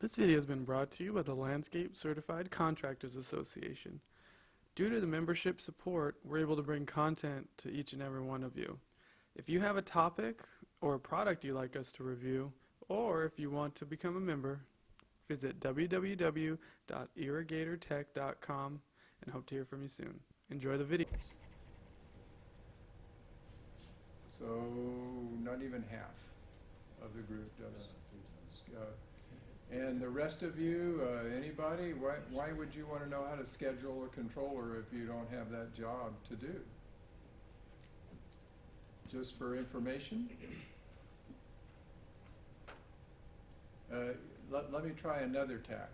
This video has been brought to you by the Landscape Certified Contractors Association. Due to the membership support, we're able to bring content to each and every one of you. If you have a topic or a product you'd like us to review, or if you want to become a member, visit www.irrigatortech.com and hope to hear from you soon. Enjoy the video. So not even half of the group does. And the rest of you, anybody, why would you want to know how to schedule a controller if you don't have that job to do? Just for information? Let me try another tack.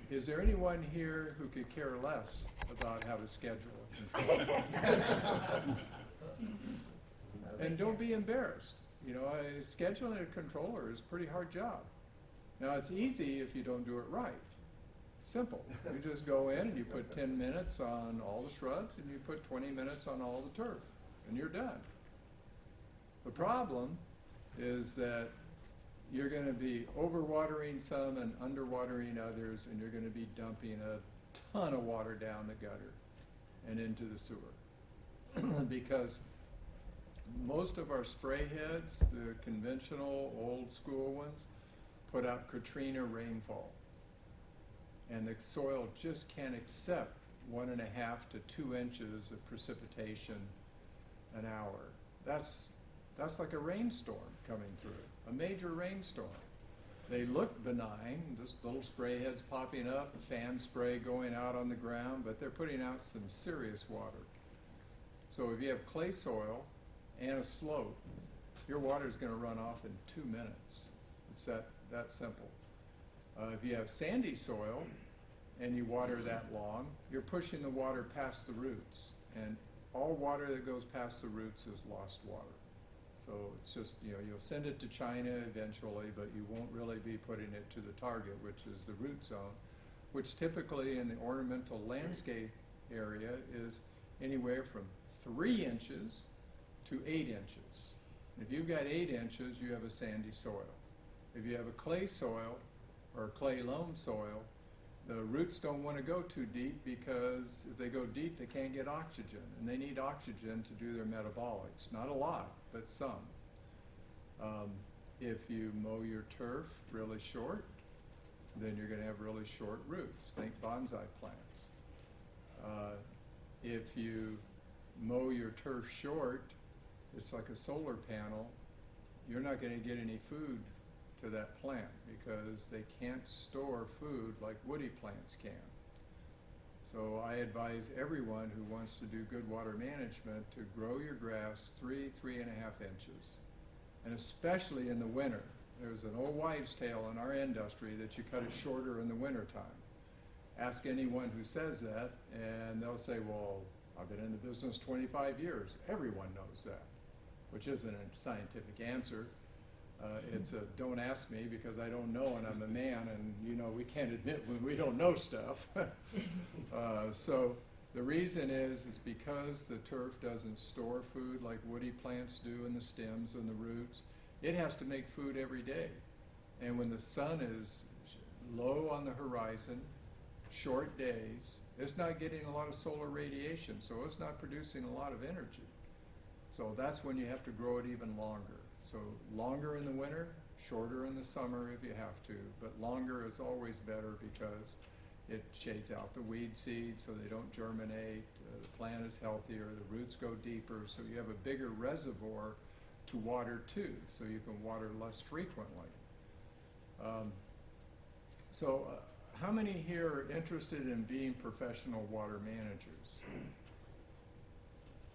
Is there anyone here who could care less about how to schedule a controller? And don't be embarrassed. You know, scheduling a controller is a pretty hard job. Now, it's easy if you don't do it right. Simple. You just go in and you put 10 minutes on all the shrubs and you put 20 minutes on all the turf, and you're done. The problem is that you're going to be overwatering some and underwatering others, and you're going to be dumping a ton of water down the gutter and into the sewer. Because most of our spray heads, the conventional old school ones, put out Katrina rainfall. And the soil just can't accept 1.5 to 2 inches of precipitation an hour. That's like a rainstorm coming through, a major rainstorm. They look benign, just little spray heads popping up, fan spray going out on the ground, but they're putting out some serious water. So if you have clay soil and a slope, your water is going to run off in 2 minutes. It's that simple. If you have sandy soil and you water that long, you're pushing the water past the roots, and all water that goes past the roots is lost water. So it's just, you know, you'll send it to China eventually, but you won't really be putting it to the target, which is the root zone, which typically in the ornamental landscape area is anywhere from 3 inches to 8 inches. If you've got 8 inches, you have a sandy soil. If you have a clay soil or clay loam soil, the roots don't want to go too deep, because if they go deep, they can't get oxygen, and they need oxygen to do their metabolics. Not a lot, but some. If you mow your turf really short, then you're going to have really short roots. Think bonsai plants. If you mow your turf short, it's like a solar panel. You're not going to get any food to that plant, because they can't store food like woody plants can. So I advise everyone who wants to do good water management to grow your grass 3.5 inches. And especially in the winter. There's an old wives' tale in our industry that you cut it shorter in the wintertime. Ask anyone who says that, and they'll say, well, I've been in the business 25 years. Everyone knows that, which isn't a scientific answer. It's a don't ask me, because I don't know, and I'm a man, and you know, we can't admit when we don't know stuff. So the reason is because the turf doesn't store food like woody plants do in the stems and the roots. It has to make food every day. And when the sun is low on the horizon, short days, it's not getting a lot of solar radiation, so it's not producing a lot of energy. So that's when you have to grow it even longer. So longer in the winter, shorter in the summer if you have to, but longer is always better, because it shades out the weed seeds so they don't germinate, the plant is healthier, the roots go deeper, so you have a bigger reservoir to water too, so you can water less frequently. How many here are interested in being professional water managers?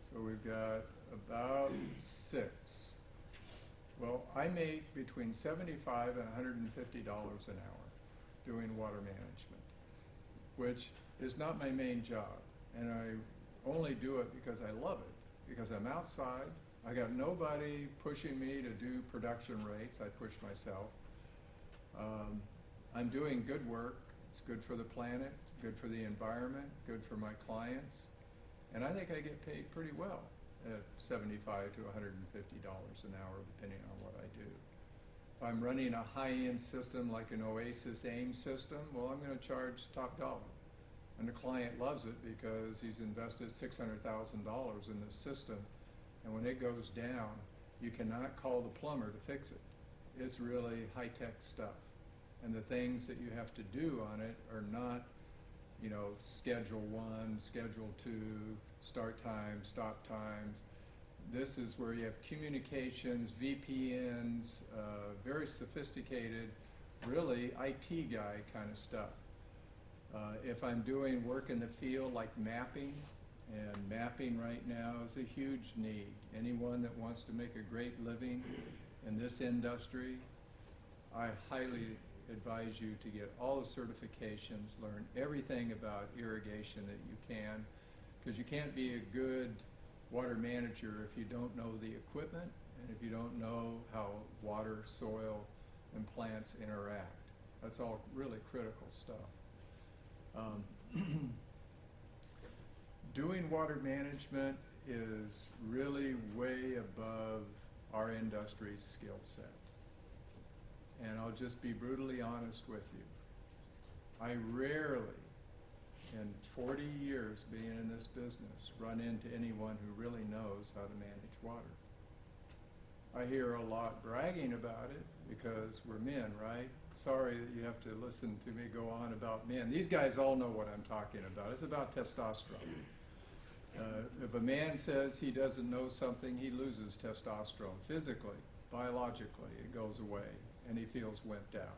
So we've got about 6. Well, I make between $75 and $150 an hour doing water management, which is not my main job. And I only do it because I love it, because I'm outside. I got nobody pushing me to do production rates. I push myself. I'm doing good work. It's good for the planet, good for the environment, good for my clients. And I think I get paid pretty well at $75 to $150 an hour, depending on what I do. If I'm running a high-end system like an Oasis AIM system, well, I'm going to charge top dollar. And the client loves it because he's invested $600,000 in this system. And when it goes down, you cannot call the plumber to fix it. It's really high-tech stuff. And the things that you have to do on it are not, you know, schedule 1, schedule 2, start times, stop times. This is where you have communications, VPNs, very sophisticated, really IT guy kind of stuff. If I'm doing work in the field like mapping, and mapping right now is a huge need. Anyone that wants to make a great living in this industry, I highly advise you to get all the certifications, learn everything about irrigation that you can, because you can't be a good water manager if you don't know the equipment and if you don't know how water, soil, and plants interact. That's all really critical stuff. Doing water management is really way above our industry's skill set. And I'll just be brutally honest with you. I rarely, in 40 years being in this business, run into anyone who really knows how to manage water. I hear a lot bragging about it because we're men, right? Sorry that you have to listen to me go on about men. These guys all know what I'm talking about. It's about testosterone. If a man says he doesn't know something, he loses testosterone physically, biologically. It goes away, and he feels wimped out.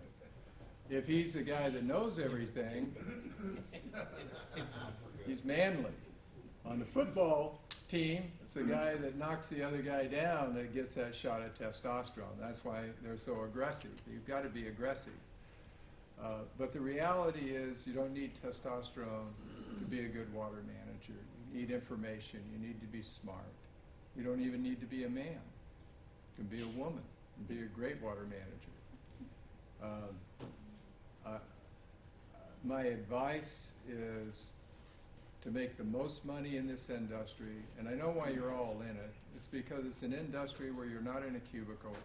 If he's the guy that knows everything, he's manly. On the football team, it's the guy that knocks the other guy down that gets that shot of testosterone. That's why they're so aggressive. You've got to be aggressive. But the reality is you don't need testosterone to be a good water manager. You need information. You need to be smart. You don't even need to be a man. You can be a woman and be a great water manager. My advice is to make the most money in this industry, and I know why you're all in it. It's because it's an industry where you're not in a cubicle.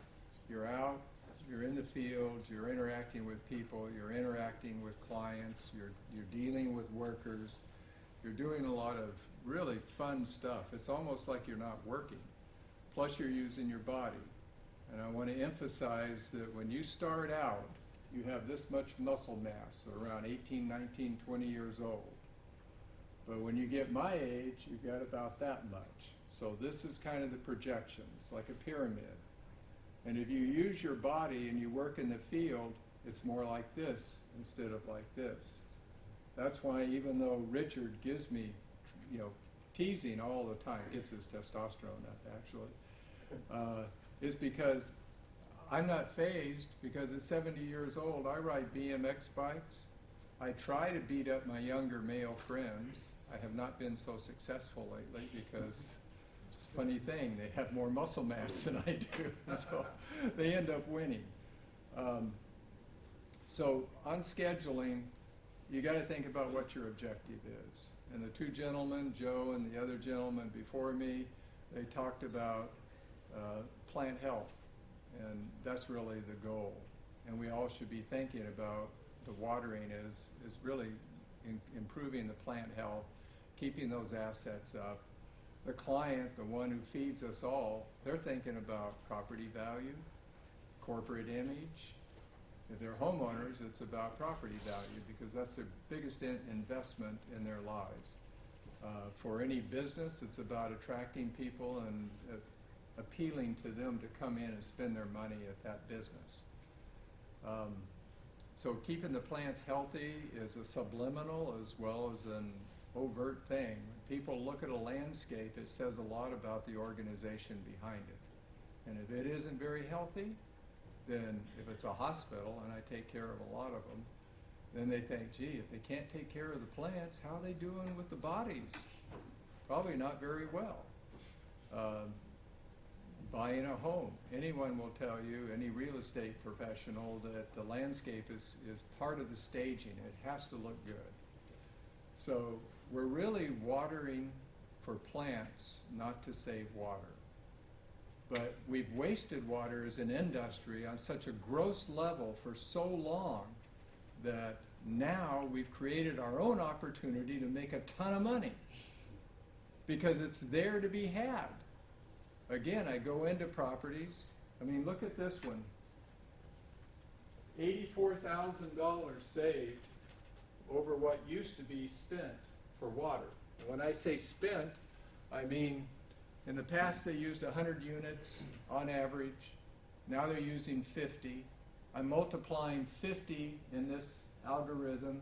You're out, you're in the field, you're interacting with people, you're interacting with clients, you're dealing with workers, you're doing a lot of really fun stuff. It's almost like you're not working. Plus you're using your body. And I want to emphasize that when you start out, you have this much muscle mass, around 18, 19, 20 years old. But when you get my age, you've got about that much. So this is kind of the projections, like a pyramid. And if you use your body and you work in the field, it's more like this instead of like this. That's why even though Richard gives me, you know, teasing all the time, gets his testosterone up actually, is because I'm not phased, because at 70 years old, I ride BMX bikes. I try to beat up my younger male friends. I have not been so successful lately because it's a funny thing, they have more muscle mass than I do, so they end up winning. So on scheduling, you got to think about what your objective is. And the two gentlemen, Joe and the other gentleman before me, they talked about plant health, and that's really the goal. And we all should be thinking about the watering is really improving the plant health, keeping those assets up. The client, the one who feeds us all, they're thinking about property value, corporate image. If they're homeowners, it's about property value because that's their biggest investment in their lives. For any business, it's about attracting people and appealing to them to come in and spend their money at that business. So keeping the plants healthy is a subliminal as well as an overt thing. When people look at a landscape, it says a lot about the organization behind it. And if it isn't very healthy, then if it's a hospital, and I take care of a lot of them, then they think, gee, if they can't take care of the plants, how are they doing with the bodies? Probably not very well. Buying a home. Anyone will tell you, any real estate professional, that the landscape is part of the staging. It has to look good. So we're really watering for plants, not to save water. But we've wasted water as an industry on such a gross level for so long that now we've created our own opportunity to make a ton of money because it's there to be had. Again, I go into properties. I mean, look at this one. $84,000 saved over what used to be spent for water. And when I say spent, I mean in the past they used 100 units on average. Now they're using 50. I'm multiplying 50 in this algorithm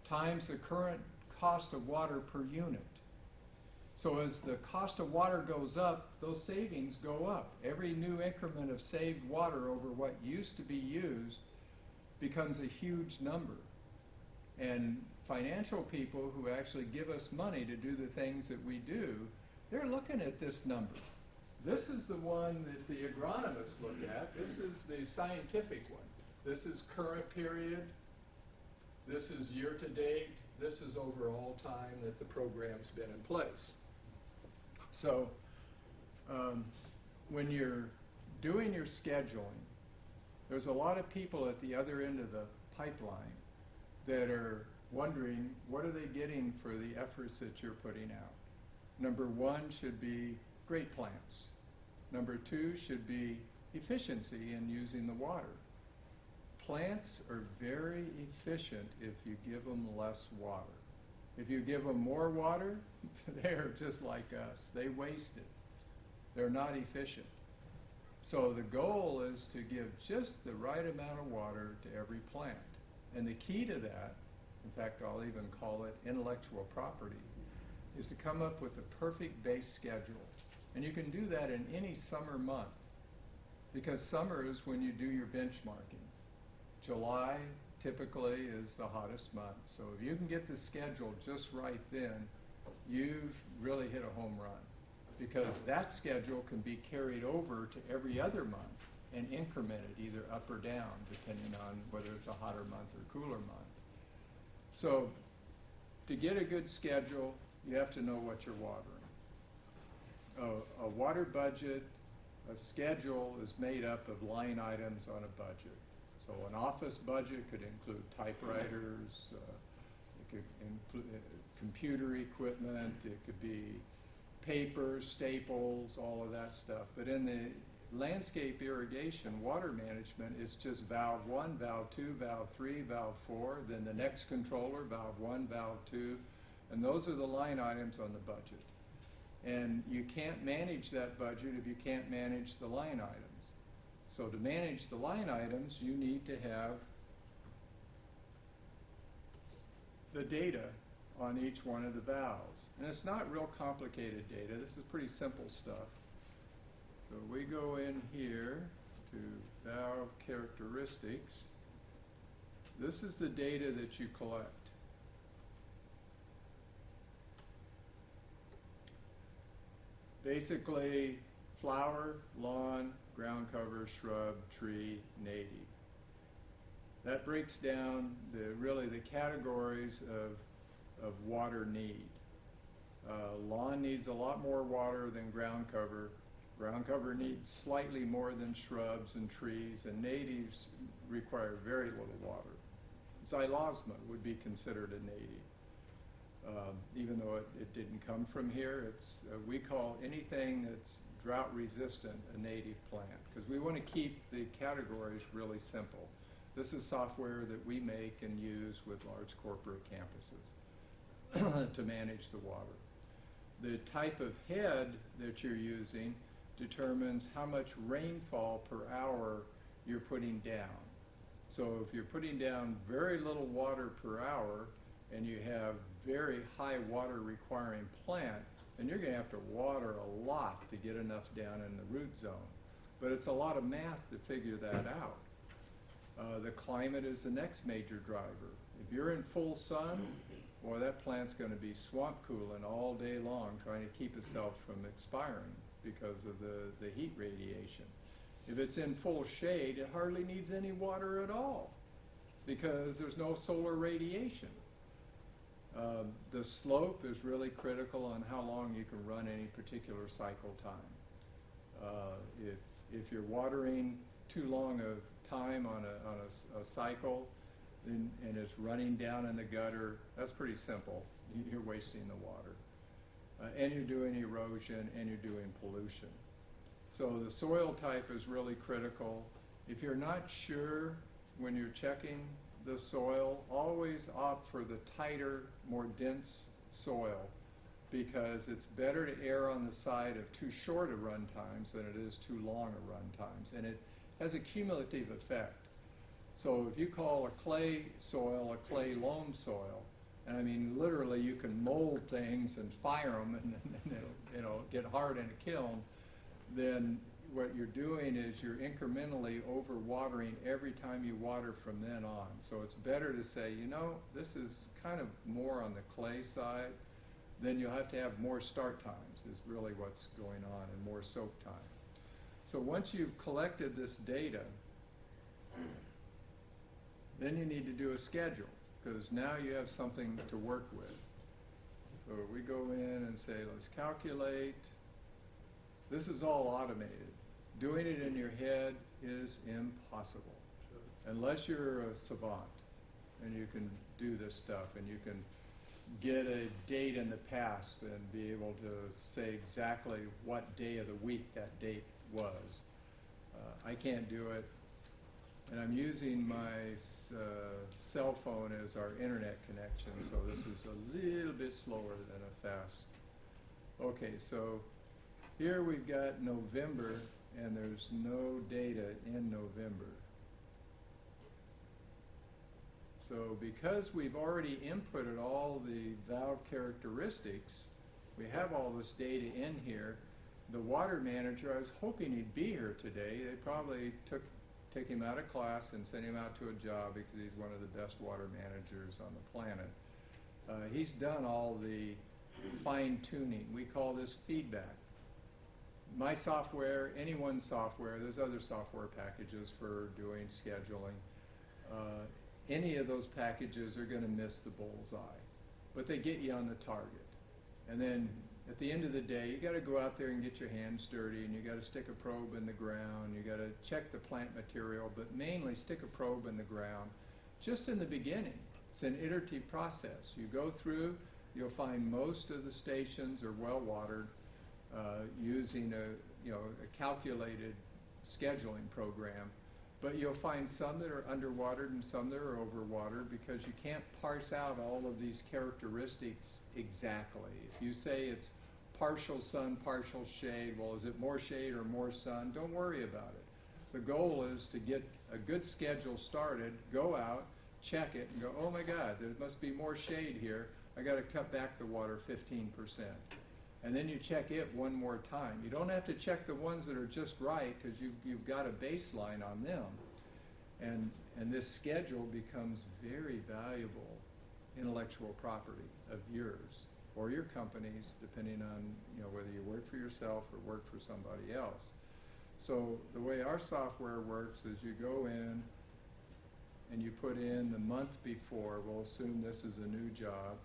times the current cost of water per unit. So as the cost of water goes up, those savings go up. Every new increment of saved water over what used to be used becomes a huge number. And financial people who actually give us money to do the things that we do, they're looking at this number. This is the one that the agronomists look at. This is the scientific one. This is current period. This is year to date. This is over all time that the program's been in place. So when you're doing your scheduling, there's a lot of people at the other end of the pipeline that are wondering, what are they getting for the efforts that you're putting out? Number one should be great plants. Number two should be efficiency in using the water. Plants are very efficient if you give them less water. If you give them more water, they're just like us. They waste it. They're not efficient. So the goal is to give just the right amount of water to every plant. And the key to that, in fact, I'll even call it intellectual property, is to come up with the perfect base schedule. And you can do that in any summer month, because summer is when you do your benchmarking. July typically is the hottest month. So if you can get the schedule just right then, you've really hit a home run, because that schedule can be carried over to every other month and incremented either up or down depending on whether it's a hotter month or cooler month. So to get a good schedule, you have to know what you're watering. A water budget, a schedule is made up of line items on a budget. So an office budget could include typewriters, it could include computer equipment, it could be papers, staples, all of that stuff. But in the landscape irrigation, water management is just valve 1, valve 2, valve 3, valve 4, then the next controller, valve 1, valve 2, and those are the line items on the budget. And you can't manage that budget if you can't manage the line items. So to manage the line items, you need to have the data on each one of the valves. And it's not real complicated data. This is pretty simple stuff. So we go in here to valve characteristics. This is the data that you collect. Basically, flower, lawn, ground cover, shrub, tree, native. That breaks down really the categories of water need. Lawn needs a lot more water than ground cover. Ground cover needs slightly more than shrubs and trees, and natives require very little water. Xylosma would be considered a native. Even though it didn't come from here, we call anything that's drought resistant a native plant, because we want to keep the categories really simple. This is software that we make and use with large corporate campuses to manage the water. The type of head that you're using determines how much rainfall per hour you're putting down. So if you're putting down very little water per hour and you have very high water requiring plant, then you're going to have to water a lot to get enough down in the root zone. But it's a lot of math to figure that out. The climate is the next major driver. If you're in full sun, boy, that plant's going to be swamp cooling all day long, trying to keep itself from expiring because of the heat radiation. If it's in full shade, it hardly needs any water at all because there's no solar radiation. The slope is really critical on how long you can run any particular cycle time. If you're watering too long a time on a cycle, and it's running down in the gutter, that's pretty simple. You're wasting the water. And you're doing erosion, and you're doing pollution. So the soil type is really critical. If you're not sure when you're checking the soil, always opt for the tighter, more dense soil, because it's better to err on the side of too short a run times than it is too long a run times. And it has a cumulative effect. So if you call a clay soil a clay loam soil, and I mean literally you can mold things and fire them and it'll get hard in a kiln, then what you're doing is you're incrementally overwatering every time you water from then on. So it's better to say, you know, this is kind of more on the clay side. Then you'll have to have more start times is really what's going on, and more soak time. So once you've collected this data, then you need to do a schedule, because now you have something to work with. So we go in and say, let's calculate. This is all automated. Doing it in your head is impossible, unless you're a savant and you can do this stuff and you can get a date in the past and be able to say exactly what day of the week that date was. I can't do it, and I'm using my cell phone as our internet connection, so this is a little bit slower than a fast. Okay, so here we've got November, and there's no data in November. So because we've already inputted all the valve characteristics, we have all this data in here. The water manager, I was hoping he'd be here today. They probably took him out of class and sent him out to a job because he's one of the best water managers on the planet. He's done all the fine-tuning. We call this feedback. My software, anyone's software, there's other software packages for doing scheduling. Any of those packages are going to miss the bullseye, but they get you on the target. And then at the end of the day, you got to go out there and get your hands dirty, and you got to stick a probe in the ground. You got to check the plant material, but mainly stick a probe in the ground. Just in the beginning, it's an iterative process. You go through, you'll find most of the stations are well watered using a calculated scheduling program. But you'll find some that are underwatered and some that are overwatered, because you can't parse out all of these characteristics exactly. If you say it's partial sun, partial shade, well, is it more shade or more sun? Don't worry about it. The goal is to get a good schedule started, go out, check it, and go, oh my God, there must be more shade here. I got to cut back the water 15%. And then you check it one more time. You don't have to check the ones that are just right, because you've got a baseline on them. And this schedule becomes very valuable intellectual property of yours or your company's, depending on whether you work for yourself or work for somebody else. So the way our software works is you go in and you put in the month before. We'll assume this is a new job.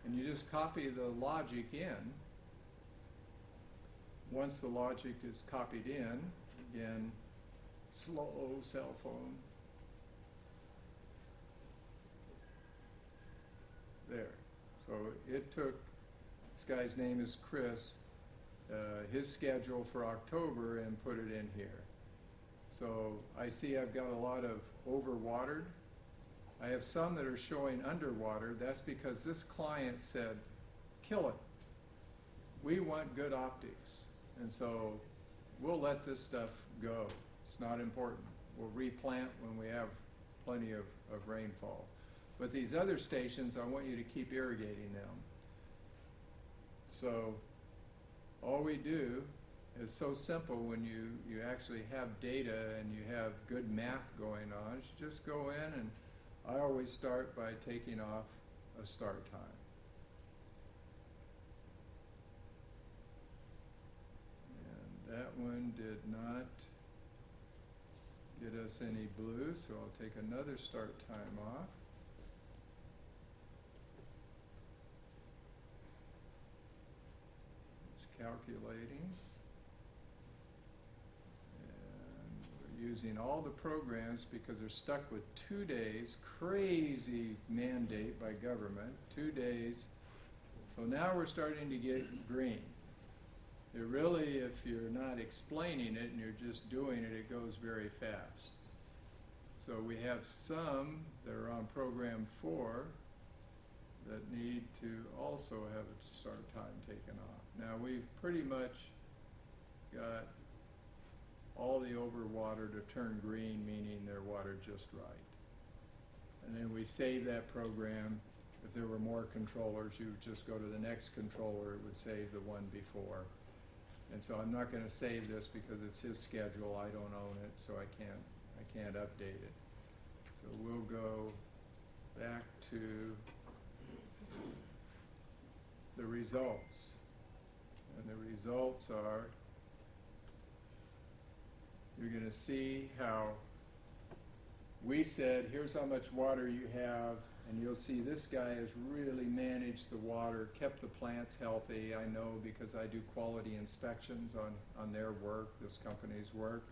And you just copy the logic in. Once the logic is copied in, again, slow cell phone. There. So it took, this guy's name is Chris, his schedule for October, and put it in here. So I see I've got a lot of overwatered. I have some that are showing underwater. That's because this client said, kill it. We want good optics. And so we'll let this stuff go. It's not important. We'll replant when we have plenty of rainfall. But these other stations, I want you to keep irrigating them. So all we do is so simple when you actually have data and you have good math going on. You just go in, and I always start by taking off a start time. And that one did not get us any blue, so I'll take another start time off. It's calculating. using all the programs because they're stuck with 2 days, crazy mandate by government, 2 days. So now we're starting to get green. It really, if you're not explaining it and you're just doing it, it goes very fast. So we have some that are on program 4 that need to also have a start time taken off. Now we've pretty much got all the overwater to turn green, meaning they're watered just right. And then we save that program. If there were more controllers, you would just go to the next controller, it would save the one before. And so I'm not going to save this because it's his schedule. I don't own it, so I can't update it. So we'll go back to the results. And the results are, you're going to see how we said, here's how much water you have, and you'll see this guy has really managed the water, kept the plants healthy. I know because I do quality inspections on their work, this company's work.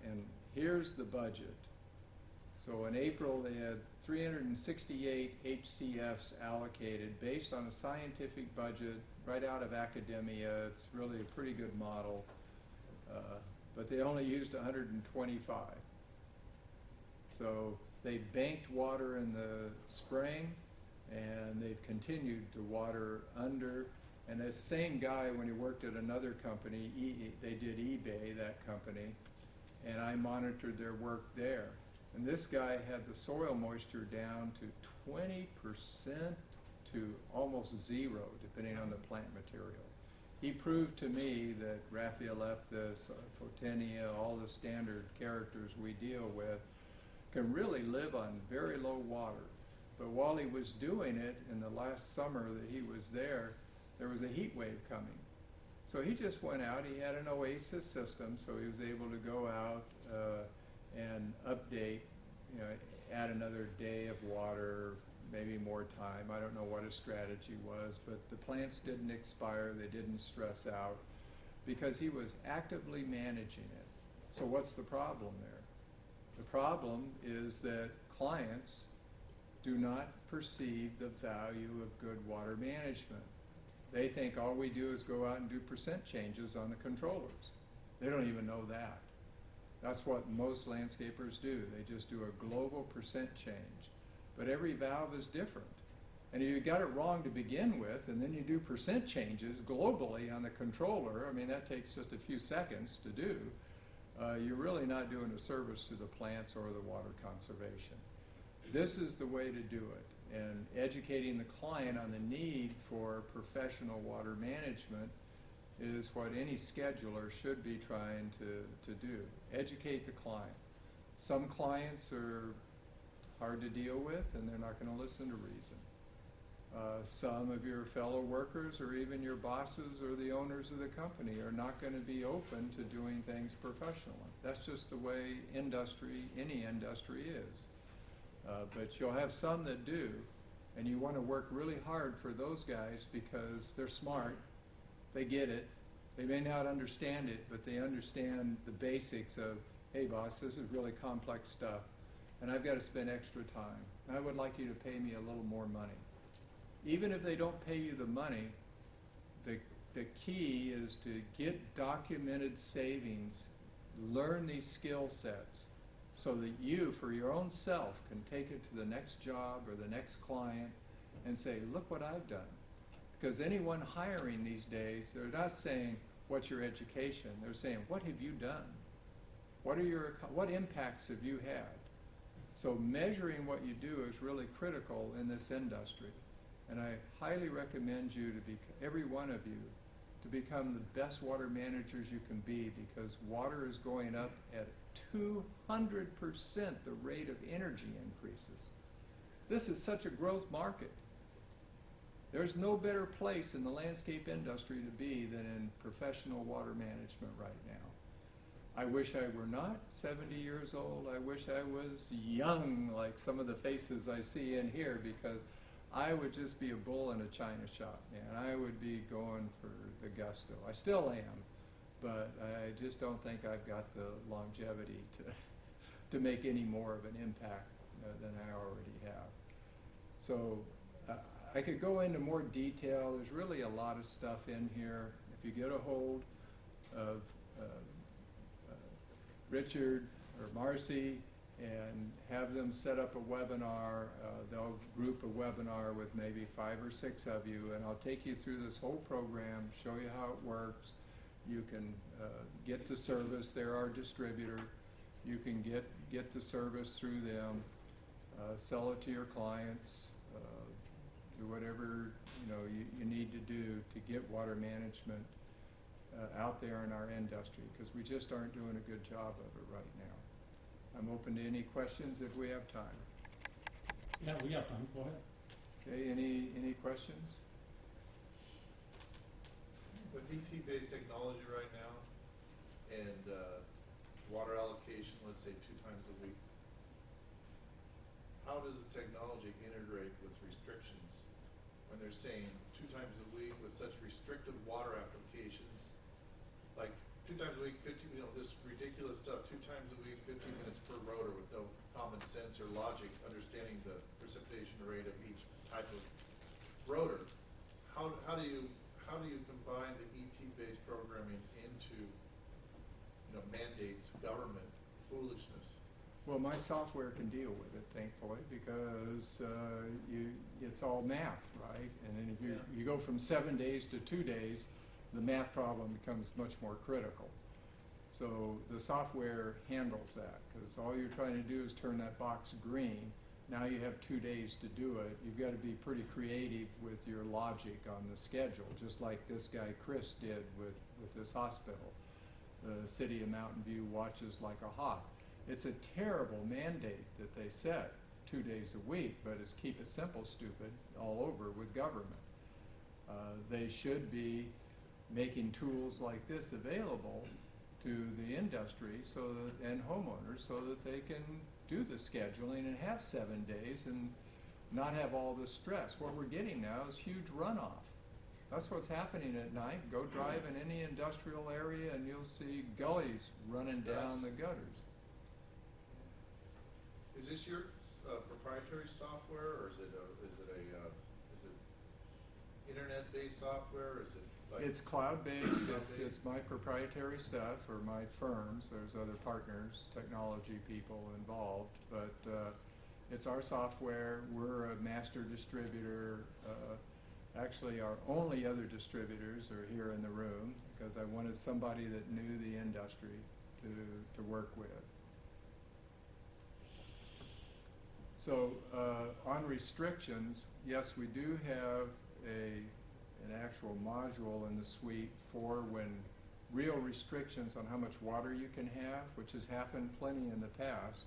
And here's the budget. So in April they had 368 HCFs allocated based on a scientific budget right out of academia. It's really a pretty good model. But they only used 125. So they banked water in the spring, and they've continued to water under. And this same guy, when he worked at another company, they did eBay, that company, and I monitored their work there. And this guy had the soil moisture down to 20% to almost zero, depending on the plant material. He proved to me that Raphiolepis, Photinia, all the standard characters we deal with, can really live on very low water. But while he was doing it, in the last summer that he was there was a heat wave coming. So he just went out, he had an Oasis system, so he was able to go out and update, add another day of water, maybe more time. I don't know what his strategy was, but the plants didn't expire, they didn't stress out, because he was actively managing it. So what's the problem there? The problem is that clients do not perceive the value of good water management. They think all we do is go out and do percent changes on the controllers. They don't even know that. That's what most landscapers do. They just do a global percent change. But every valve is different. And if you got it wrong to begin with, and then you do percent changes globally on the controller, I mean, that takes just a few seconds to do, you're really not doing a service to the plants or the water conservation. This is the way to do it. And educating the client on the need for professional water management is what any scheduler should be trying to do. Educate the client. Some clients are hard to deal with, and they're not going to listen to reason. Some of your fellow workers or even your bosses or the owners of the company are not going to be open to doing things professionally. That's just the way any industry is. But you'll have some that do, and you want to work really hard for those guys because they're smart, they get it, they may not understand it, but they understand the basics of, hey boss, this is really complex stuff, and I've got to spend extra time. I would like you to pay me a little more money. Even if they don't pay you the money, the key is to get documented savings, learn these skill sets, so that you, for your own self, can take it to the next job or the next client and say, look what I've done. Because anyone hiring these days, they're not saying, what's your education? They're saying, what have you done? What impacts have you had? So measuring what you do is really critical in this industry. And I highly recommend you every one of you, to become the best water managers you can be, because water is going up at 200% the rate of energy increases. This is such a growth market. There's no better place in the landscape industry to be than in professional water management right now. I wish I were not 70 years old. I wish I was young, like some of the faces I see in here, because I would just be a bull in a china shop, man. I would be going for the gusto. I still am, but I just don't think I've got the longevity to make any more of an impact than I already have. So I could go into more detail. There's really a lot of stuff in here. If you get a hold of Richard or Marcy and have them set up a webinar, they'll group a webinar with maybe 5 or 6 of you, and I'll take you through this whole program, show you how it works. You can get the service. They're our distributor. You can get the service through them, sell it to your clients, do whatever you need to do to get water management out there in our industry, because we just aren't doing a good job of it right now. I'm open to any questions if we have time. Yeah, we have time. Go ahead. Okay, any questions? With ET-based technology right now and water allocation, let's say 2 times a week, how does the technology integrate with restrictions when they're saying 2 times a week with such restrictive water applications, like 2 times a week, 15, this ridiculous stuff, 2 times a week, 15 minutes per rotor with no common sense or logic, understanding the precipitation rate of each type of rotor. How do you combine the ET-based programming into mandates, government foolishness? Well, my software can deal with it, thankfully, because it's all math, right? And then if you go from 7 days to 2 days, the math problem becomes much more critical. So the software handles that, because all you're trying to do is turn that box green. Now you have 2 days to do it. You've got to be pretty creative with your logic on the schedule, just like this guy Chris did with this hospital. The city of Mountain View watches like a hawk. It's a terrible mandate that they set 2 days a week, but it's keep it simple, stupid, all over with government. They should be making tools like this available to the industry and homeowners so that they can do the scheduling and have 7 days and not have all this stress. What we're getting now is huge runoff. That's what's happening at night. Go drive in any industrial area and you'll see gullies running down the gutters. Is this your proprietary software, or is it internet-based software? Or is it like it's cloud-based. It's my proprietary stuff, or my firms. There's other partners, technology people involved, but it's our software. We're a master distributor. Actually, our only other distributors are here in the room, because I wanted somebody that knew the industry to work with. So on restrictions, yes, we do have an actual module in the suite for when real restrictions on how much water you can have, which has happened plenty in the past.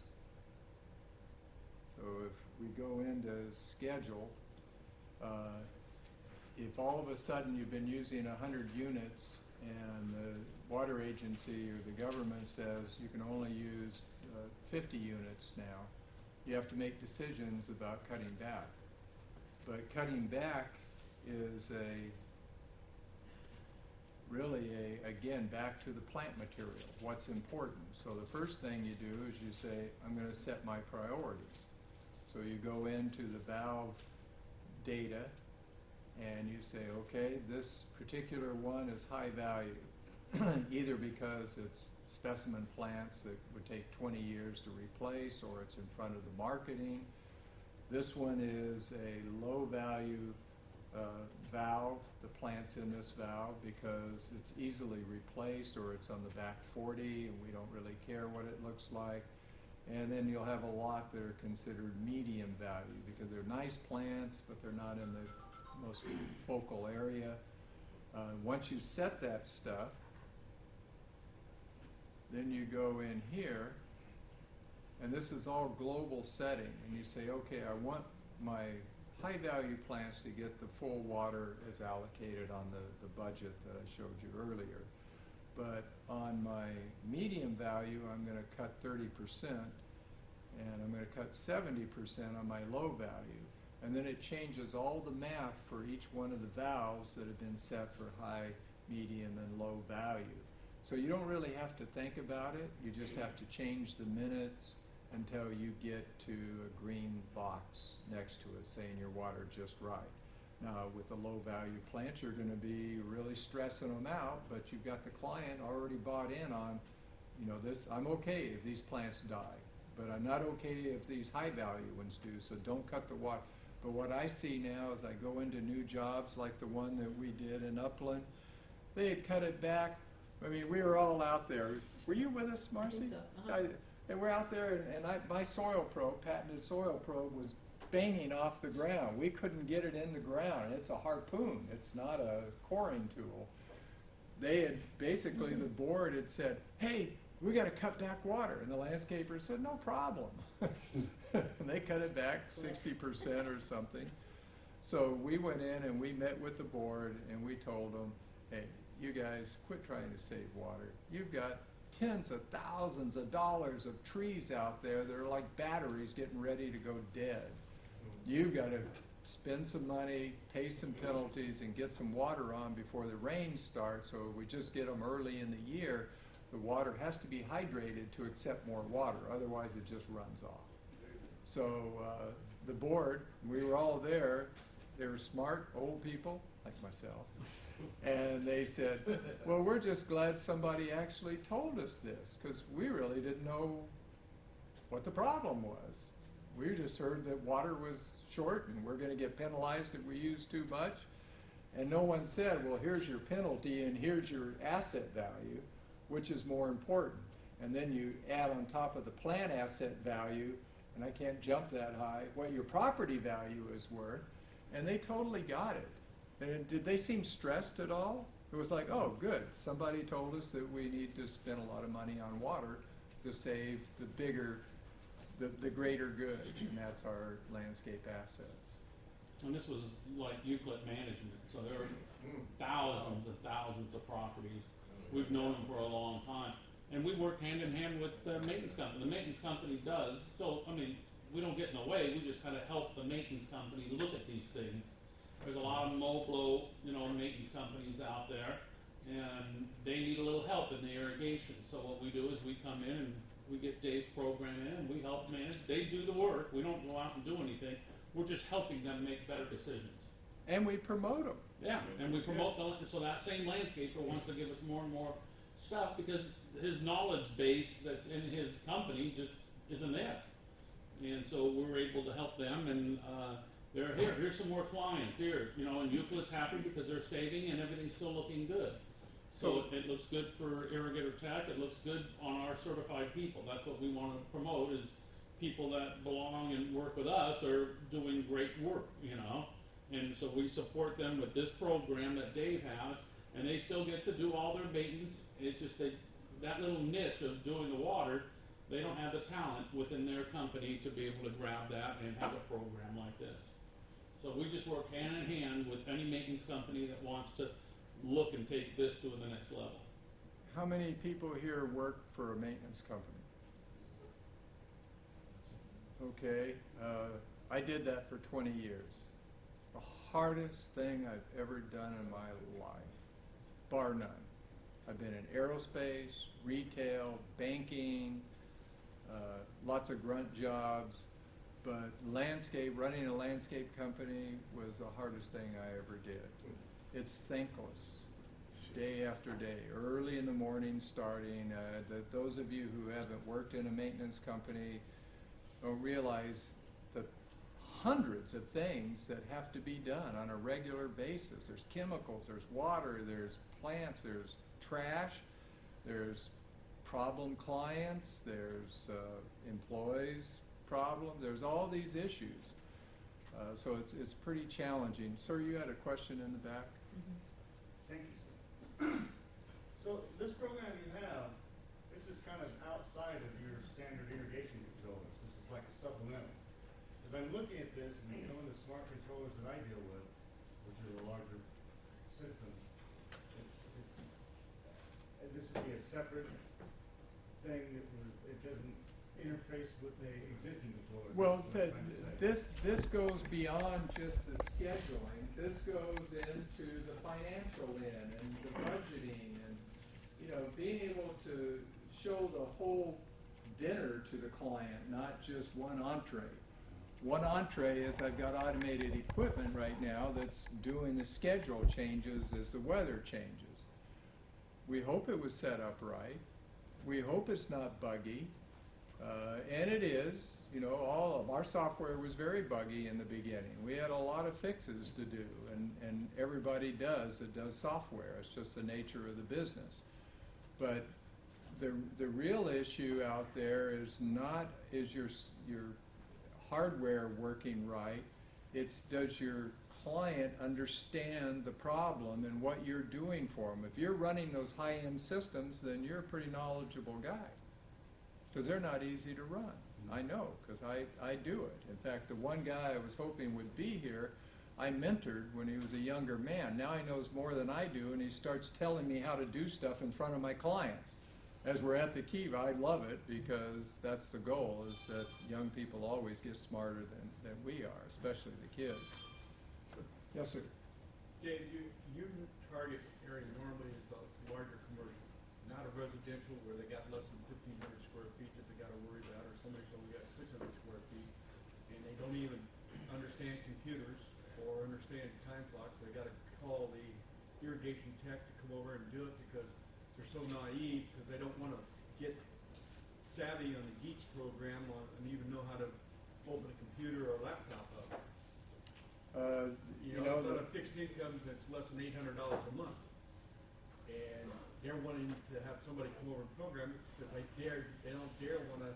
So if we go into schedule, if all of a sudden you've been using 100 units and the water agency or the government says you can only use 50 units now, you have to make decisions about cutting back. But cutting back is again, back to the plant material, what's important. So the first thing you do is you say, I'm going to set my priorities. So you go into the valve data and you say, okay, this particular one is high value, either because it's specimen plants that would take 20 years to replace, or it's in front of the marketing. This one is a low value valve. The plant's in this valve because it's easily replaced, or it's on the back 40 and we don't really care what it looks like. And then you'll have a lot that are considered medium value because they're nice plants, but they're not in the most focal area. Once you set that stuff, then you go in here, and this is all global setting, and you say, okay, I want my high value plants to get the full water as allocated on the budget that I showed you earlier. But on my medium value, I'm going to cut 30%, and I'm going to cut 70% on my low value. And then it changes all the math for each one of the valves that have been set for high, medium, and low value. So you don't really have to think about it. You just have to change the minutes until you get to a green box next to it saying your water just right. Now, with the low value plants, you're going to be really stressing them out, but you've got the client already bought in on, you know, this, I'm okay if these plants die, but I'm not okay if these high value ones do, so don't cut the water. But what I see now as I go into new jobs like the one that we did in Upland, they had cut it back. I mean, we were all out there. Were you with us, Marcy? I think so. Uh-huh. And we're out there, and my soil probe, patented soil probe, was banging off the ground. We couldn't get it in the ground. It's a harpoon. It's not a coring tool. They had basically, the board had said, hey, we got to cut back water. And the landscaper said, no problem. And they cut it back 60% or something. So we went in and we met with the board and we told them, hey, you guys quit trying to save water. You've got tens of thousands of dollars of trees out there that are like batteries getting ready to go dead. You've got to spend some money, pay some penalties, and get some water on before the rain starts. So if we just get them early in the year, the water has to be hydrated to accept more water. Otherwise, it just runs off. So the board, we were all there. They were smart, old people, like myself. And they said, well, we're just glad somebody actually told us this, because we really didn't know what the problem was. We just heard that water was short and we're going to get penalized if we use too much. And no one said, well, here's your penalty and here's your asset value, which is more important. And then you add on top of the plant asset value, and I can't jump that high, what your property value is worth. And they totally got it. And did they seem stressed at all? It was like, oh, good. Somebody told us that we need to spend a lot of money on water to save the bigger, the greater good, and that's our landscape assets. And this was like Euclid management, so there are thousands and thousands of properties. We've known them for a long time. And we work hand in hand with the maintenance company. The maintenance company does, so, I mean, we don't get in the way, we just kind of help the maintenance company look at these things. There's a lot of mow-blow, maintenance companies out there, and they need a little help in the irrigation. So what we do is we come in and we get Dave's program in and we help manage. They do the work. We don't go out and do anything. We're just helping them make better decisions. And we promote them. Yeah, and we promote them, so that same landscaper wants to give us more and more stuff because his knowledge base that's in his company just isn't there. And so we're able to help them, and they're here. Here's some more clients here, and Euclid's happy because they're saving and everything's still looking good. So it looks good for Irrigator Tech. It looks good on our certified people. That's what we want to promote is people that belong and work with us are doing great work, And so we support them with this program that Dave has, and they still get to do all their maintenance. It's just that little niche of doing the water, they don't have the talent within their company to be able to grab that and have a program like this. So we just work hand in hand with any maintenance company that wants to look and take this to the next level. How many people here work for a maintenance company? Okay, I did that for 20 years. The hardest thing I've ever done in my life, bar none. I've been in aerospace, retail, banking, lots of grunt jobs, but running a landscape company was the hardest thing I ever did. It's thankless, day after day, early in the morning starting. Those of you who haven't worked in a maintenance company don't realize the hundreds of things that have to be done on a regular basis. There's chemicals, there's water, there's plants, there's trash, there's problem clients, there's employees problems, there's all these issues. So it's pretty challenging. Sir, you had a question in the back? Thank you, sir. So this program you have, this is kind of outside of your standard irrigation controllers. This is like a supplemental. As I'm looking at this and some of the smart controllers that I deal with, which are the larger systems, this would be a separate thing that it doesn't interface with the existing controller. Well, this goes beyond just the scheduling. This goes into the financial end and the budgeting, and being able to show the whole dinner to the client, not just one entree. One entree is I've got automated equipment right now that's doing the schedule changes as the weather changes. We hope it was set up right. We hope it's not buggy. And it is. All of our software was very buggy in the beginning. We had a lot of fixes to do, and everybody does that does software. It's just the nature of the business. But the real issue out there is not your hardware working right. It's does your client understand the problem and what you're doing for them. If you're running those high-end systems, then you're a pretty knowledgeable guy, because they're not easy to run. I know, because I do it. In fact, the one guy I was hoping would be here, I mentored when he was a younger man. Now he knows more than I do, and he starts telling me how to do stuff in front of my clients. As we're at the Kiva, I love it, because that's the goal, is that young people always get smarter than we are, especially the kids. Yes, sir. Dave, your target area normally is a larger commercial, not a residential where they got less than 1,500 square feet that they got to worry about, or somebody's only got 600 square feet, and they don't even understand computers or understand time clocks. They got to call the irrigation tech to come over and do it because they're so naive, because they don't want to get savvy on the Geeks program and even know how to open a computer or a laptop up. It's on a fixed income that's less than $800 a month, and they're wanting to have somebody come over and program it because they don't dare want to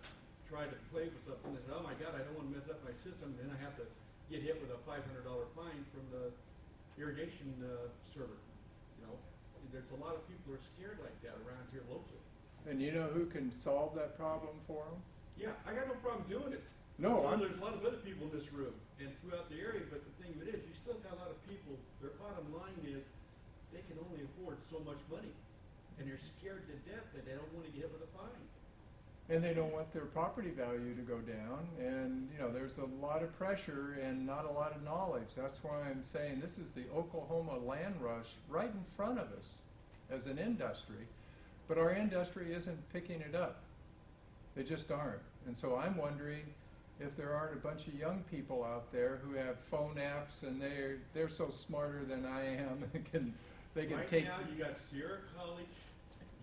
try to play with something. They say, oh my God, I don't want to mess up my system, and then I have to get hit with a $500 fine from the irrigation server. There's a lot of people who are scared like that around here locally. And you know who can solve that problem for them? Yeah, I got no problem doing it. No, There's a lot of other people in this room and throughout the area, but the thing of it is, you still got a lot of people, their bottom line is they can only afford so much money, and they're scared to death that they don't want to get hit with a fine. And they don't want their property value to go down, and there's a lot of pressure and not a lot of knowledge. That's why I'm saying this is the Oklahoma land rush right in front of us as an industry, but our industry isn't picking it up. They just aren't. And so I'm wondering if there aren't a bunch of young people out there who have phone apps and they're so smarter than I am, they can right take. Now you got Sierra College,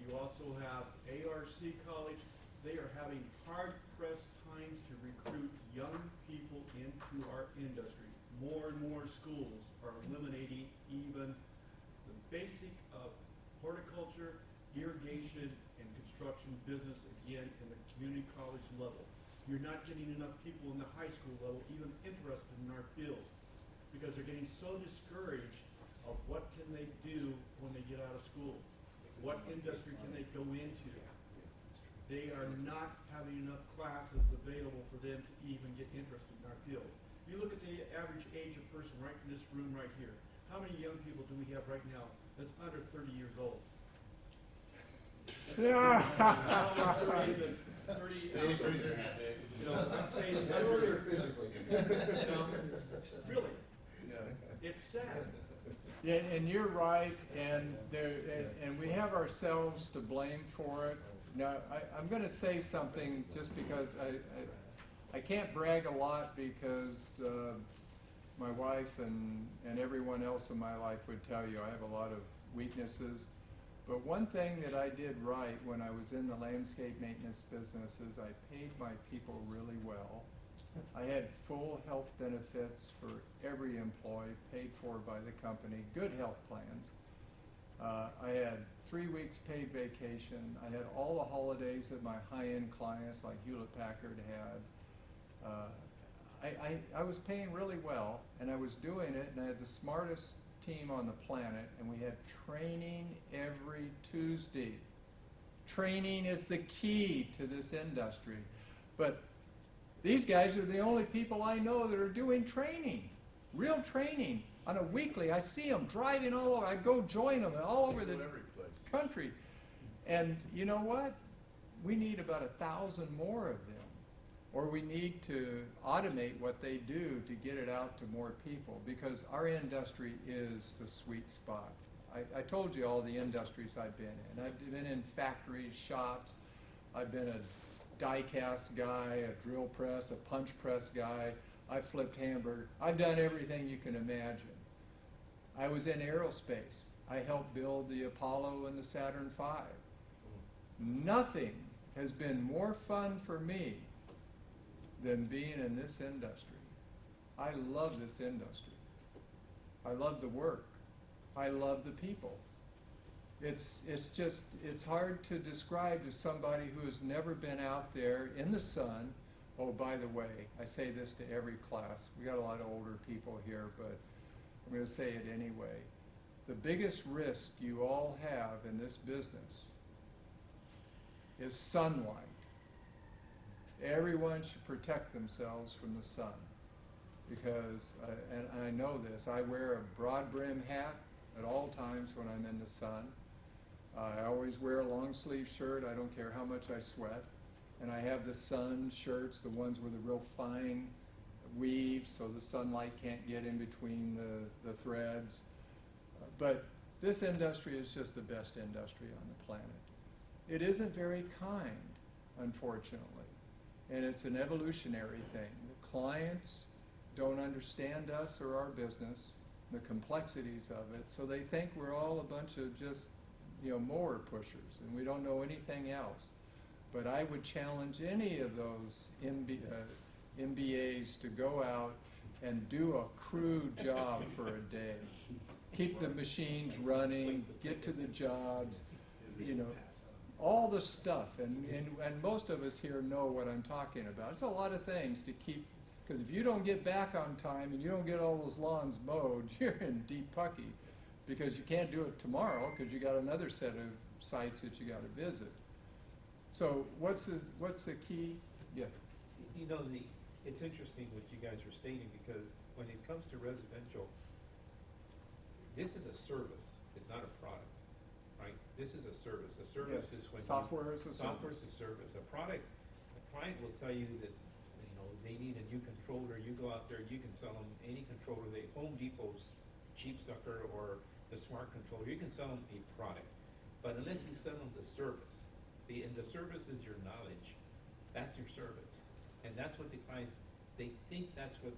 you also have ARC College. They are having hard-pressed times to recruit young people into our industry. More and more schools are eliminating even the basic of horticulture, irrigation, and construction business again in the community college level. You're not getting enough people in the high school level even interested in our field because they're getting so discouraged of what can they do when they get out of school. What industry can they go into? They are not having enough classes available for them to even get interested in our field. You look at the average age of person right in this room right here. How many young people do we have right now that's under 30 years old? Yeah. 30, Dave's raising their hand, Dave. I'm saying Literally or physically. Really, Yeah. it's sad. Yeah, and you're right, and we have ourselves to blame for it. Now, I'm going to say something just because I can't brag a lot because my wife and everyone else in my life would tell you I have a lot of weaknesses. But one thing that I did right when I was in the landscape maintenance business is I paid my people really well. I had full health benefits for every employee, paid for by the company, good health plans. I had 3 weeks paid vacation. I had all the holidays that my high-end clients like Hewlett-Packard had. I was paying really well, and I was doing it, and I had the smartest team on the planet, and we had training every Tuesday. Training is the key to this industry. But these guys are the only people I know that are doing training, real training, on a weekly. I see them driving all over. I go join them all over the country. And you know what? We need about 1,000 more of them. Or we need to automate what they do to get it out to more people, because our industry is the sweet spot. I told you all the industries I've been in. I've been in factories, shops. I've been a die cast guy, a drill press, a punch press guy. I flipped hamburger. I've done everything you can imagine. I was in aerospace. I helped build the Apollo and the Saturn V. Nothing has been more fun for me than being in this industry. I love this industry. I love the work. I love the people. It's hard to describe to somebody who has never been out there in the sun. Oh, by the way, I say this to every class. We got a lot of older people here, but I'm going to say it anyway. The biggest risk you all have in this business is sunlight. Everyone should protect themselves from the sun because, and I know this, I wear a broad brim hat at all times when I'm in the sun. I always wear a long sleeve shirt. I don't care how much I sweat. And I have the sun shirts, the ones with a real fine weave so the sunlight can't get in between the threads. But this industry is just the best industry on the planet. It isn't very kind, unfortunately. And it's an evolutionary thing. The clients don't understand us or our business, the complexities of it, so they think we're all a bunch of just, mower pushers, and we don't know anything else. But I would challenge any of those MBAs to go out and do a crew job for a day. Keep the machines running, get to the jobs, all the stuff. And most of us here know what I'm talking about. It's a lot of things to keep, because if you don't get back on time and you don't get all those lawns mowed, you're in deep pucky, because you can't do it tomorrow because you got another set of sites that you got to visit. So what's the key? Yeah. It's interesting what you guys are stating, because when it comes to residential, this is a service. It's not a product, right? This is a service. A service Yes. is when software is a software service. is a service. A product, a client will tell you that they need a new controller. You go out there, you can sell them any controller. Home Depot's cheap sucker or the smart controller. You can sell them a product, but unless you sell them the service. See, and the service is your knowledge. That's your service. And that's what the clients, they think that's what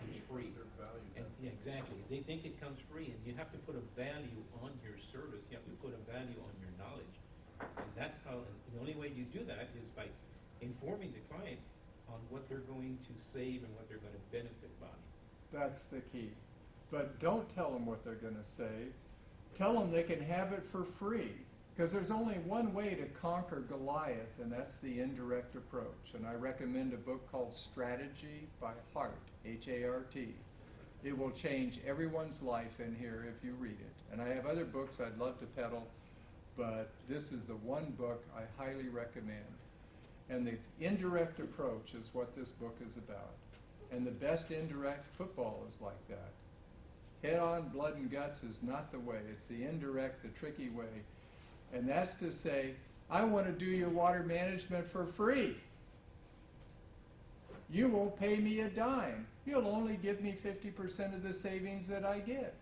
comes free. Their value. And yeah, exactly. They think it comes free, and you have to put a value on your service. You have to put a value on your knowledge. And that's how, and the only way you do that is by informing the client on what they're going to save and what they're going to benefit by. That's the key. But don't tell them what they're going to save. Tell them they can have it for free. Because there's only one way to conquer Goliath, and that's the indirect approach. And I recommend a book called Strategy by Hart, H-A-R-T. It will change everyone's life in here if you read it. And I have other books I'd love to peddle, but this is the one book I highly recommend. And the indirect approach is what this book is about. And the best indirect football is like that. Head-on, blood and guts is not the way. It's the indirect, the tricky way. And that's to say, I want to do your water management for free. You won't pay me a dime. You'll only give me 50% of the savings that I get.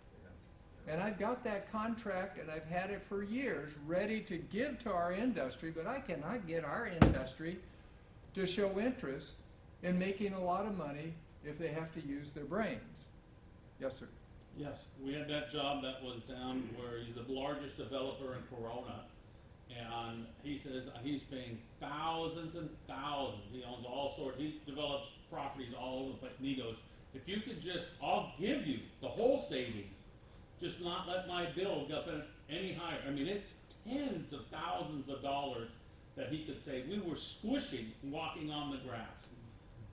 And I've got that contract, and I've had it for years, ready to give to our industry, but I cannot get our industry to show interest in making a lot of money if they have to use their brains. Yes, sir. Yes, we had that job that was down where he's the largest developer in Corona, and he says he's paying thousands and thousands. He owns all sorts. He develops properties all over the place. And he goes, if you could just, I'll give you the whole savings, just not let my bill go up any higher. I mean, it's tens of thousands of dollars that he could save. We were squishing, walking on the grass.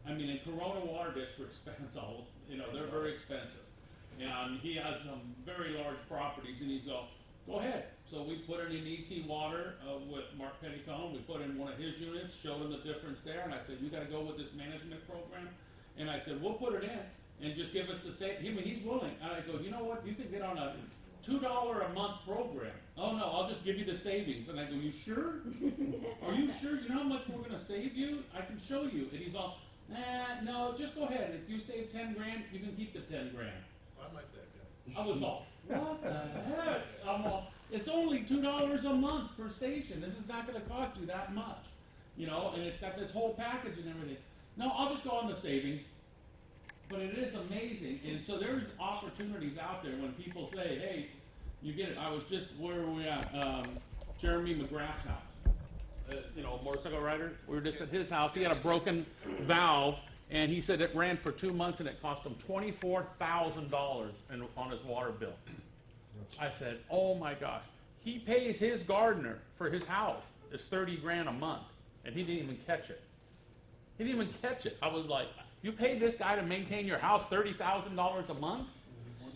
I mean, in Corona Water District's all, they're very expensive. And he has some very large properties, and he's go ahead. So we put it in ET Water with Mark Petticone. We put in one of his units, showed him the difference there, and I said, you got to go with this management program. And I said, we'll put it in and just give us the same. I mean, he's willing. And I go, you know what? You can get on a $2 a month program. Oh, no, I'll just give you the savings. And I go, you sure? Are you sure? You know how much we're going to save you? I can show you. And he's all, no, just go ahead. If you save 10 grand, you can keep the 10 grand. I like that guy. I was all, what the heck? I'm all, it's only $2 a month per station. This is not going to cost you that much, you know. And it's got this whole package and everything. No, I'll just go on the savings. But it is amazing, and so there's opportunities out there when people say, "Hey, you get it." I was just where were we at? Jeremy McGrath's house. You know, motorcycle rider. We were just at his house. He had a broken valve, and he said it ran for 2 months, and it cost him $24,000 on his water bill. I said, "Oh my gosh!" He pays his gardener for his house. It's $30,000 a month, and he didn't even catch it. He didn't even catch it. I was like, "You paid this guy to maintain your house $30,000 a month?"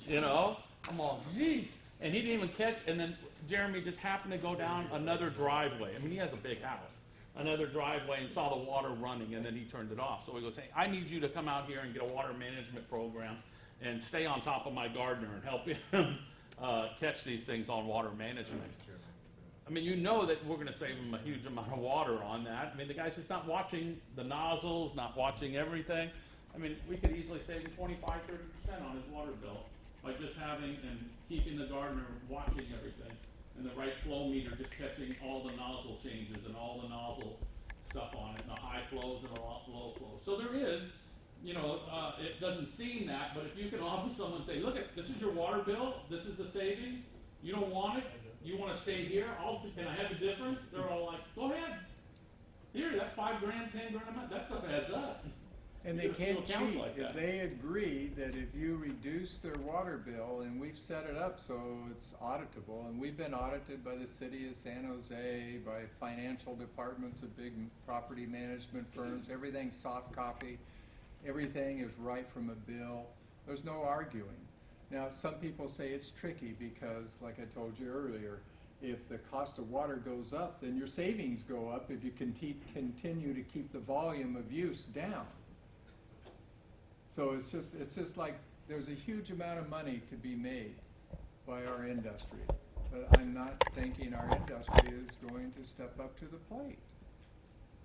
You know, I'm all, geez. And he didn't even catch. And then Jeremy just happened to go down another driveway. I mean, he has a big house. Another driveway, and saw the water running, and then he turned it off. So he goes, "Hey, I need you to come out here and get a water management program and stay on top of my gardener and help him catch these things on water management." I mean, you know that we're going to save him a huge amount of water on that. I mean, the guy's just not watching the nozzles, not watching everything. I mean, we could easily save him 25, 30% on his water bill by just having and keeping the gardener watching everything. And the right flow meter just catching all the nozzle changes and all the nozzle stuff on it, and the high flows and the low flows. So there is, you know, it doesn't seem that, but if you can offer someone, say, "Look, this is your water bill, this is the savings, you don't want it, you want to stay here, can I have the difference?" They're all like, "Go ahead. Here, that's $5,000, $10,000 a month. That stuff adds up." And they can't Accounts cheat. like If that. they agree that if you reduce their water bill, and we've set it up so it's auditable, and we've been audited by the city of San Jose, by financial departments of big property management firms, everything's soft copy, everything is right from a bill. There's no arguing. Now, some people say it's tricky because, like I told you earlier, if the cost of water goes up, then your savings go up if you continue to keep the volume of use down. So it's just like there's a huge amount of money to be made by our industry. But I'm not thinking our industry is going to step up to the plate.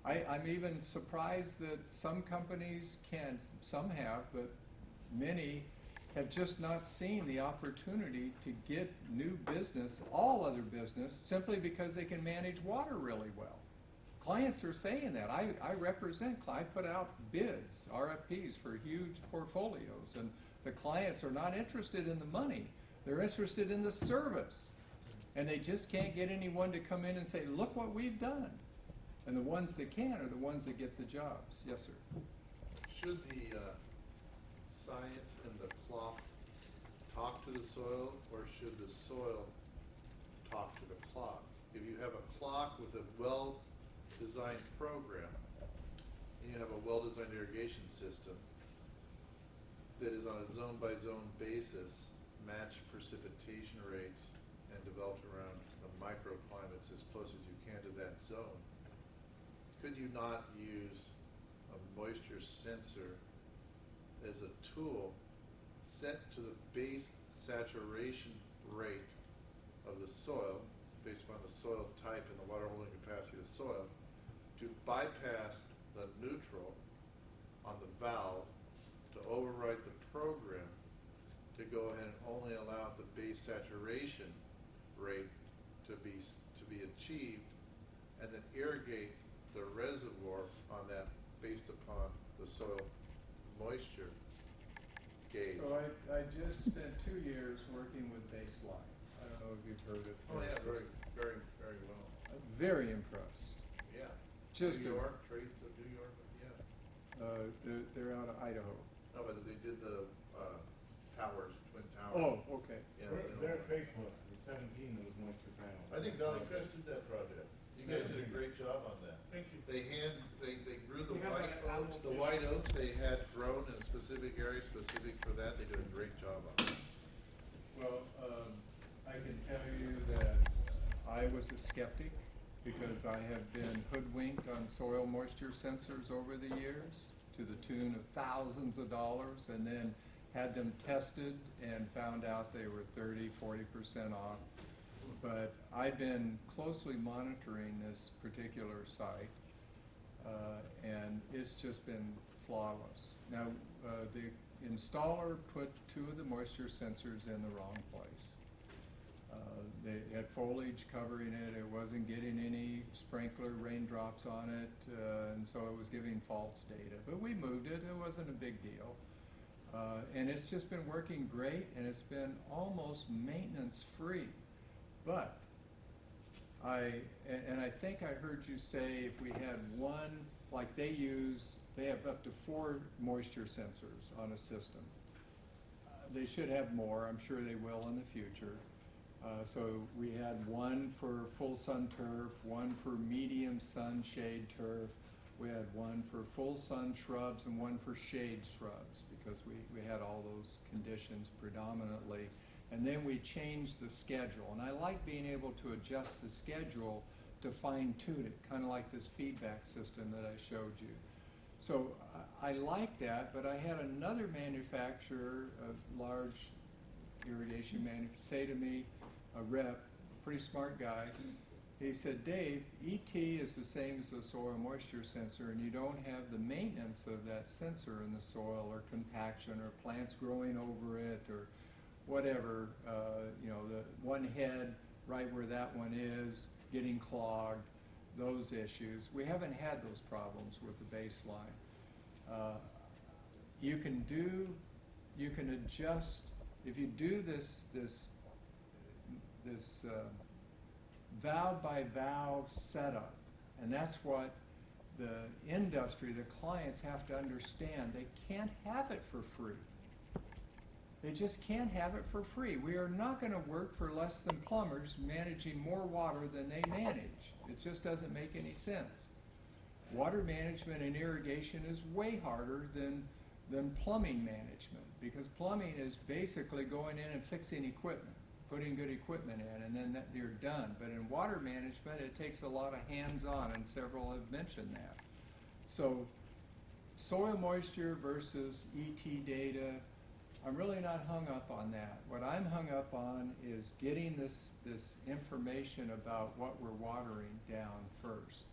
I'm even surprised that some companies can, some have, but many have just not seen the opportunity to get new business, all other business, simply because they can manage water really well. Clients are saying that. I represent, I put out bids, RFPs for huge portfolios, and the clients are not interested in the money. They're interested in the service. And they just can't get anyone to come in and say, "Look what we've done." And the ones that can are the ones that get the jobs. Yes, sir. Should the science and the clock talk to the soil, or should the soil talk to the clock? If you have a clock with a well-designed program, and you have a well-designed irrigation system that is on a zone-by-zone basis, match precipitation rates, and developed around the microclimates as close as you can to that zone, could you not use a moisture sensor as a tool set to the base saturation rate of the soil, based upon the soil type and the water holding capacity of the soil, to bypass the neutral on the valve, to override the program, to go ahead and only allow the base saturation rate to be achieved, and then irrigate the reservoir on that based upon the soil moisture gauge. So I just spent 2 years working with Baseline. I don't know if you've heard of Oh, yeah, this. very, very, very well. I'm very impressed. Yeah. Just New a- York, trades of New York, yeah. They're out of Idaho. No, but they did the towers, Twin Towers. Oh, okay. Yeah, They're at Facebook, the 17 of those moisture panels. I think Dolly Chris did that project. You guys did a great job on that. Thank you. They grew the We have white that oaks, the animal white oaks they had grown in a specific area specific for that. They did a great job on it. Well, I can tell you that I was a skeptic because I have been hoodwinked on soil moisture sensors over the years to the tune of thousands of dollars, and then had them tested and found out they were 30, 40% off. But I've been closely monitoring this particular site, and it's just been flawless. Now, the installer put 2 of the moisture sensors in the wrong place. They had foliage covering it, it wasn't getting any sprinkler raindrops on it, and so it was giving false data. But we moved it, it wasn't a big deal. And it's just been working great, and it's been almost maintenance free. But I think I heard you say if we had one, like they have up to 4 moisture sensors on a system. They should have more, I'm sure they will in the future. So we had one for full sun turf, one for medium sun shade turf. We had one for full sun shrubs and one for shade shrubs because we had all those conditions predominantly. And then we changed the schedule. And I like being able to adjust the schedule to fine tune it, kind of like this feedback system that I showed you. So I like that, but I had another manufacturer, a large irrigation manufacturer, say to me, a rep, a pretty smart guy, he said, Dave, ET is the same as the soil moisture sensor, and you don't have the maintenance of that sensor in the soil or compaction or plants growing over it or whatever, the one head right where that one is getting clogged, those issues. We haven't had those problems with the baseline. You can adjust, if you do this valve by valve setup, and that's what the industry, the clients have to understand. They can't have it for free. They just can't have it for free. We are not going to work for less than plumbers managing more water than they manage. It just doesn't make any sense. Water management and irrigation is way harder than plumbing management, because plumbing is basically going in and fixing equipment, putting good equipment in, and then you're done. But in water management, it takes a lot of hands-on, and several have mentioned that. So soil moisture versus ET data, I'm really not hung up on that. What I'm hung up on is getting this information about what we're watering down first,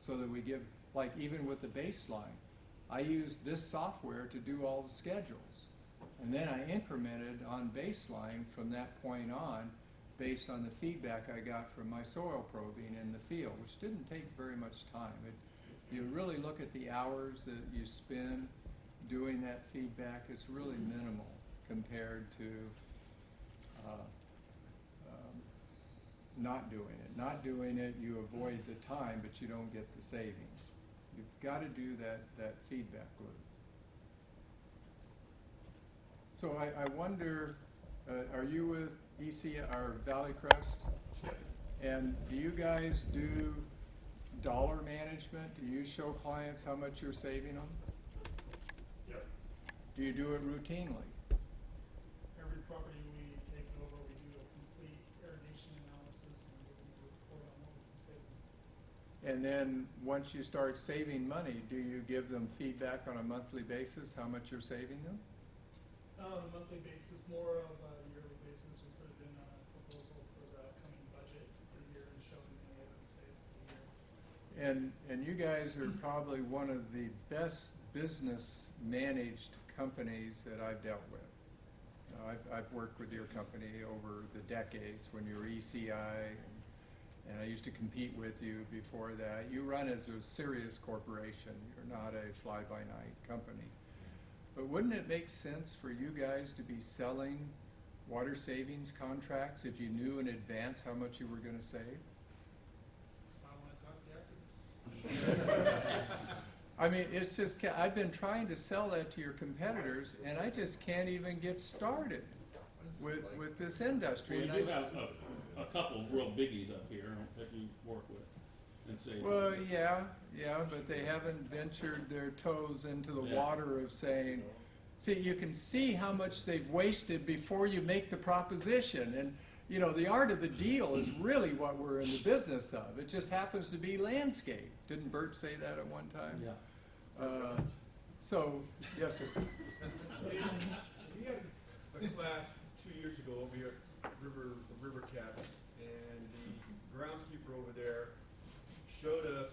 so that we give, like even with the baseline, I use this software to do all the schedules. And then I incremented on baseline from that point on based on the feedback I got from my soil probing in the field, which didn't take very much time. You really look at the hours that you spend doing that feedback, it's really minimal compared to not doing it. Not doing it, you avoid the time, but you don't get the savings. You've got to do that feedback loop. So I wonder, are you with EC or Valley Crest? And do you guys do dollar management? Do you show clients how much you're saving them? Yep. Do you do it routinely? Every property we take over, we do a complete irrigation analysis and we do a report on what we can save. And then once you start saving money, do you give them feedback on a monthly basis how much you're saving them? On a monthly basis, more of a yearly basis. We put it in a proposal for the upcoming budget for the year and show them what we saved for the year. And you guys are probably one of the best business managed companies that I've dealt with. I've worked with your company over the decades when you were ECI, and I used to compete with you before that. You run as a serious corporation. You're not a fly-by-night company. But wouldn't it make sense for you guys to be selling water savings contracts if you knew in advance how much you were going to save? That's why I want to talk to the activists. I mean, it's just, I've been trying to sell that to your competitors, and I just can't even get started with this industry. Well, you do have a couple of real biggies up here that you work with and say. Well, yeah, but they haven't ventured their toes into the water of saying, see, you can see how much they've wasted before you make the proposition. And, you know, the art of the deal is really what we're in the business of. It just happens to be landscape. Didn't Bert say that at one time? Yeah. So, yes, sir. We had a class 2 years ago over here at River Cats, and the groundskeeper over there showed us